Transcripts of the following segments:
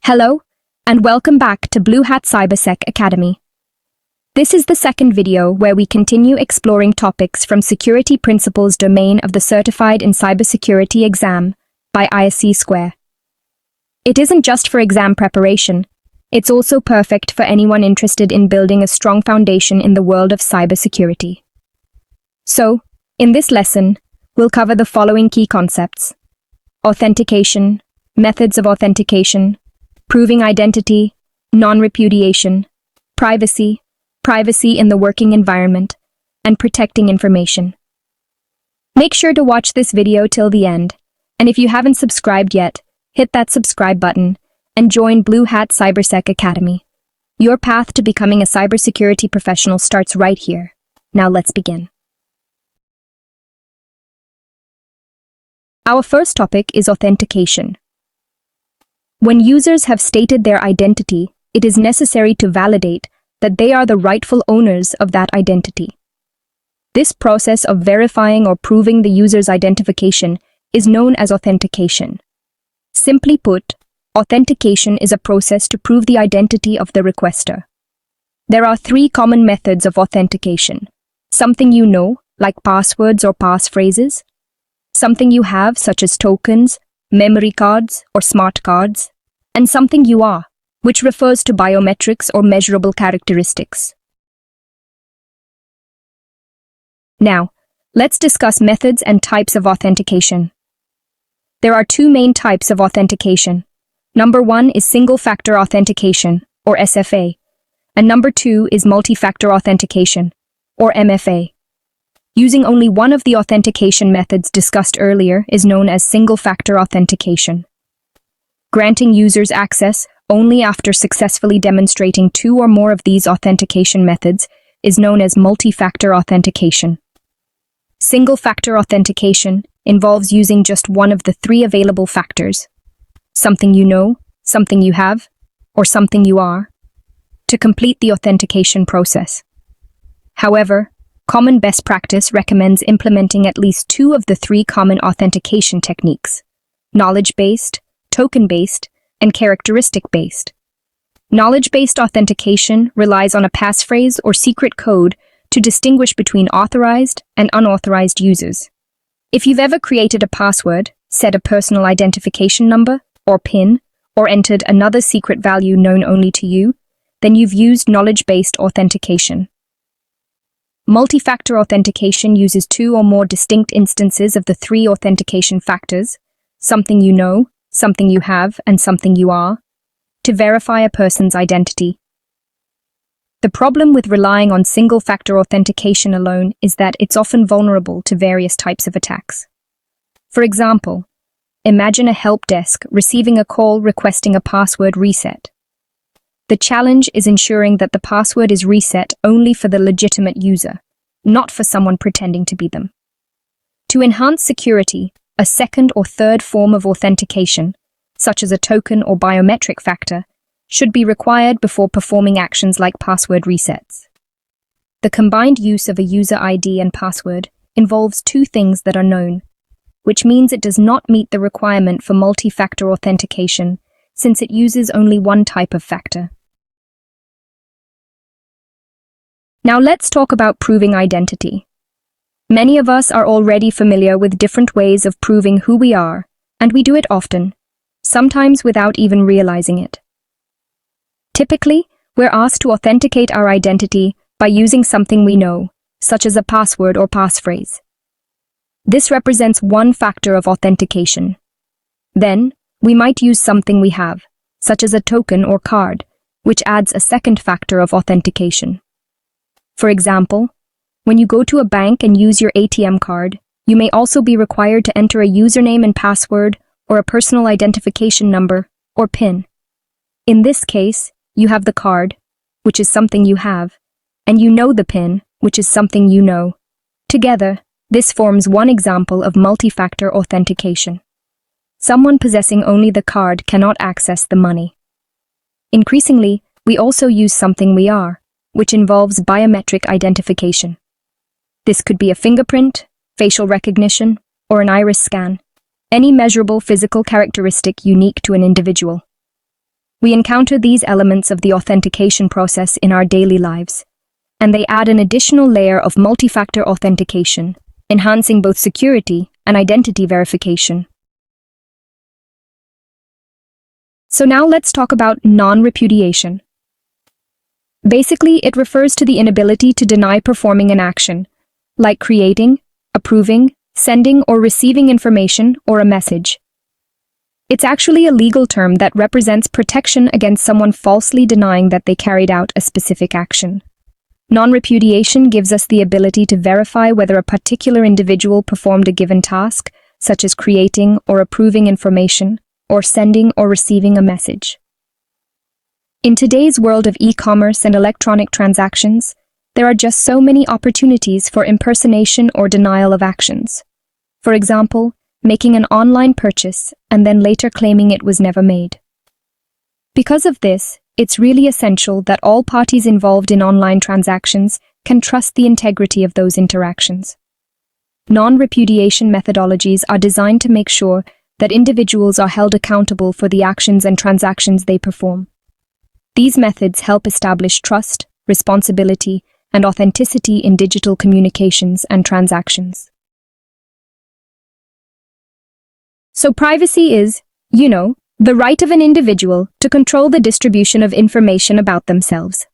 Hello, and welcome back to BlueHat CyberSec Academy. This is the second video where we continue exploring topics from Security Principles domain of the Certified in Cybersecurity exam by ISC Square. It isn't just for exam preparation, it's also perfect for anyone interested in building a strong foundation in the world of cybersecurity. So, in this lesson, we'll cover the following key concepts: authentication, methods of authentication, proving identity, non-repudiation, privacy in the working environment, and protecting information. Make sure to watch this video till the end, and if you haven't subscribed yet, hit that subscribe button and join BlueHat CyberSec Academy. Your path to becoming a cybersecurity professional starts right here. Now let's begin. Our first topic is authentication. When users have stated their identity, it is necessary to validate that they are the rightful owners of that identity. This process of verifying or proving the user's identification is known as authentication. Simply put, authentication is a process to prove the identity of the requester. There are three common methods of authentication: something you know, like passwords or passphrases; something you have, such as tokens, memory cards, or smart cards; and something you are, which refers to biometrics or measurable characteristics. Now, let's discuss methods and types of authentication. There are two main types of authentication. Number one is single-factor authentication, or SFA, and number two is multi-factor authentication, or MFA. Using only one of the authentication methods discussed earlier is known as single-factor authentication. Granting users access only after successfully demonstrating two or more of these authentication methods is known as multi-factor authentication. Single-factor authentication involves using just one of the three available factors: something you know, something you have, or something you are, to complete the authentication process. However, common best practice recommends implementing at least two of the three common authentication techniques: knowledge-based, token-based, and characteristic-based. Knowledge-based authentication relies on a passphrase or secret code to distinguish between authorized and unauthorized users. If you've ever created a password, set a personal identification number, or PIN, or entered another secret value known only to you, then you've used knowledge-based authentication. Multi-factor authentication uses two or more distinct instances of the three authentication factors: something you know, something you have, and something you are, to verify a person's identity. The problem with relying on single-factor authentication alone is that it's often vulnerable to various types of attacks. For example, imagine a help desk receiving a call requesting a password reset. The challenge is ensuring that the password is reset only for the legitimate user, not for someone pretending to be them. To enhance security, a second or third form of authentication, such as a token or biometric factor, should be required before performing actions like password resets. The combined use of a user ID and password involves two things that are known, which means it does not meet the requirement for multi-factor authentication since it uses only one type of factor. Now let's talk about proving identity. Many of us are already familiar with different ways of proving who we are, and we do it often, sometimes without even realizing it. Typically, we're asked to authenticate our identity by using something we know, such as a password or passphrase. This represents one factor of authentication. Then, we might use something we have, such as a token or card, which adds a second factor of authentication. For example, when you go to a bank and use your ATM card, you may also be required to enter a username and password or a personal identification number, or PIN. In this case, you have the card, which is something you have, and you know the PIN, which is something you know. Together, this forms one example of multi-factor authentication. Someone possessing only the card cannot access the money. Increasingly, we also use something we are, which involves biometric identification. This could be a fingerprint, facial recognition, or an iris scan, any measurable physical characteristic unique to an individual. We encounter these elements of the authentication process in our daily lives, and they add an additional layer of multi-factor authentication, enhancing both security and identity verification. So now let's talk about non-repudiation. Basically, it refers to the inability to deny performing an action, like creating, approving, sending, or receiving information or a message. It's actually a legal term that represents protection against someone falsely denying that they carried out a specific action. Non-repudiation gives us the ability to verify whether a particular individual performed a given task, such as creating or approving information, or sending or receiving a message. In today's world of e-commerce and electronic transactions, there are just so many opportunities for impersonation or denial of actions. For example, making an online purchase and then later claiming it was never made. Because of this, it's really essential that all parties involved in online transactions can trust the integrity of those interactions. Non-repudiation methodologies are designed to make sure that individuals are held accountable for the actions and transactions they perform. These methods help establish trust, responsibility, and authenticity in digital communications and transactions. So privacy is, the right of an individual to control the distribution of information about themselves.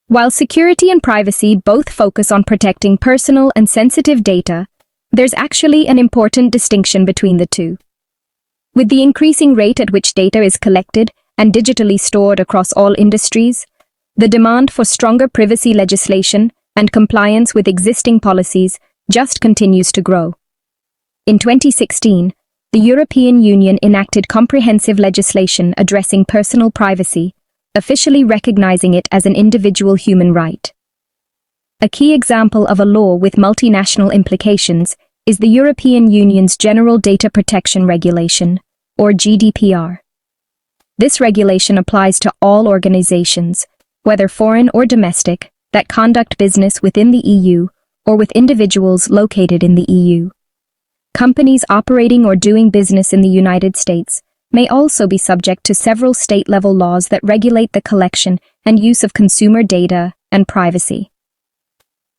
While security and privacy both focus on protecting personal and sensitive data, there's actually an important distinction between the two. With the increasing rate at which data is collected and digitally stored across all industries, the demand for stronger privacy legislation and compliance with existing policies just continues to grow. In 2016, the European Union enacted comprehensive legislation addressing personal privacy, officially recognizing it as an individual human right. A key example of a law with multinational implications is the European Union's General Data Protection Regulation, or GDPR. This regulation applies to all organizations, whether foreign or domestic, that conduct business within the EU or with individuals located in the EU. Companies operating or doing business in the United States may also be subject to several state-level laws that regulate the collection and use of consumer data and privacy.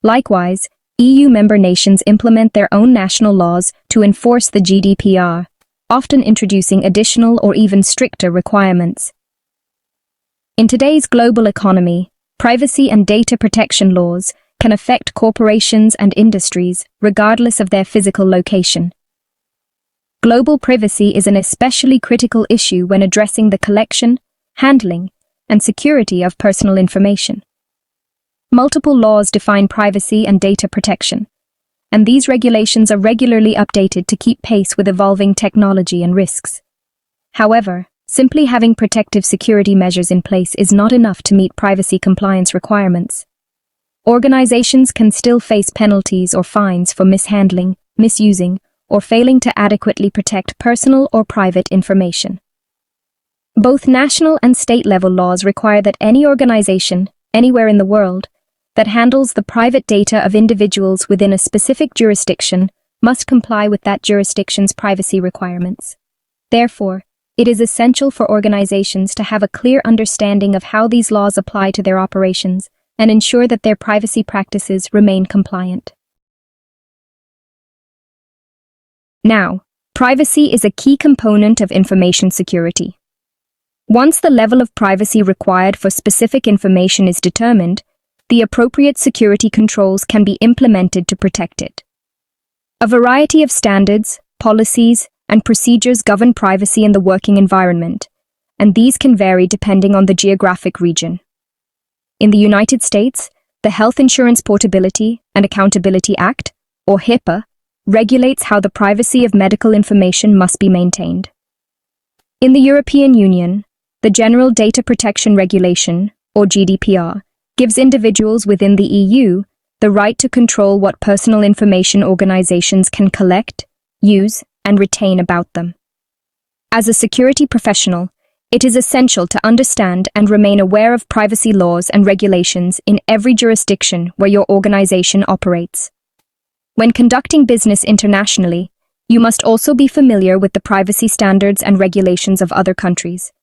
Likewise, EU member nations implement their own national laws to enforce the GDPR, often introducing additional or even stricter requirements. In today's global economy, privacy and data protection laws can affect corporations and industries regardless of their physical location. Global privacy is an especially critical issue when addressing the collection, handling, and security of personal information. Multiple laws define privacy and data protection, and these regulations are regularly updated to keep pace with evolving technology and risks. However, simply having protective security measures in place is not enough to meet privacy compliance requirements. Organizations can still face penalties or fines for mishandling, misusing, or failing to adequately protect personal or private information. Both national and state-level laws require that any organization, anywhere in the world, that handles the private data of individuals within a specific jurisdiction must comply with that jurisdiction's privacy requirements. Therefore, it is essential for organizations to have a clear understanding of how these laws apply to their operations and ensure that their privacy practices remain compliant. Now, privacy is a key component of information security. Once the level of privacy required for specific information is determined, the appropriate security controls can be implemented to protect it. A variety of standards, policies, and procedures govern privacy in the working environment, and these can vary depending on the geographic region. In the United States, the Health Insurance Portability and Accountability Act, or HIPAA, regulates how the privacy of medical information must be maintained. In the European Union, the General Data Protection Regulation, or GDPR, gives individuals within the EU the right to control what personal information organizations can collect, use, and retain about them. As a security professional, it is essential to understand and remain aware of privacy laws and regulations in every jurisdiction where your organization operates. When conducting business internationally, you must also be familiar with the privacy standards and regulations of other countries,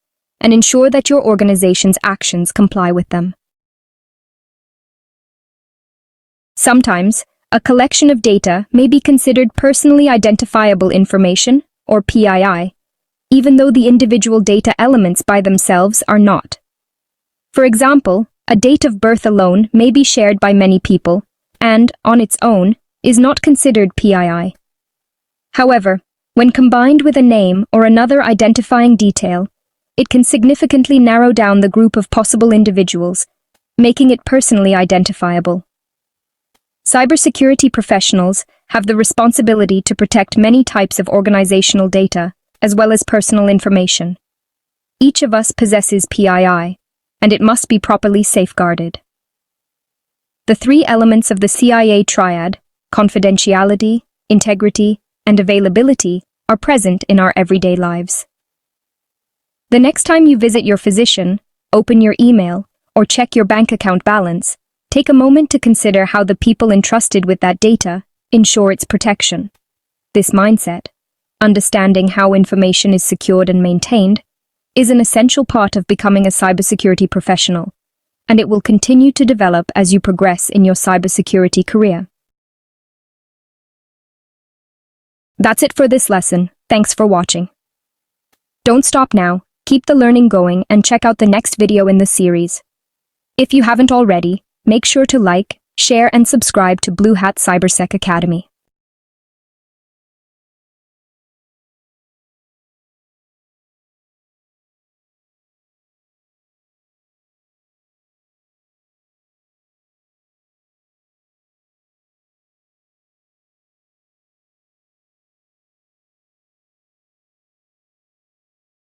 and ensure that your organization's actions comply with them. Sometimes, a collection of data may be considered personally identifiable information, or PII, even though the individual data elements by themselves are not. For example, a date of birth alone may be shared by many people, and, on its own, is not considered PII. However, when combined with a name or another identifying detail, it can significantly narrow down the group of possible individuals, making it personally identifiable. Cybersecurity professionals have the responsibility to protect many types of organizational data, as well as personal information. Each of us possesses PII, and it must be properly safeguarded. The three elements of the CIA triad, confidentiality, integrity, and availability, are present in our everyday lives. The next time you visit your physician, open your email, or check your bank account balance, take a moment to consider how the people entrusted with that data ensure its protection. This mindset, understanding how information is secured and maintained, is an essential part of becoming a cybersecurity professional, and it will continue to develop as you progress in your cybersecurity career. That's it for this lesson. Thanks for watching. Don't stop now, keep the learning going and check out the next video in the series. If you haven't already, make sure to like, share and subscribe to BlueHat CyberSec Academy.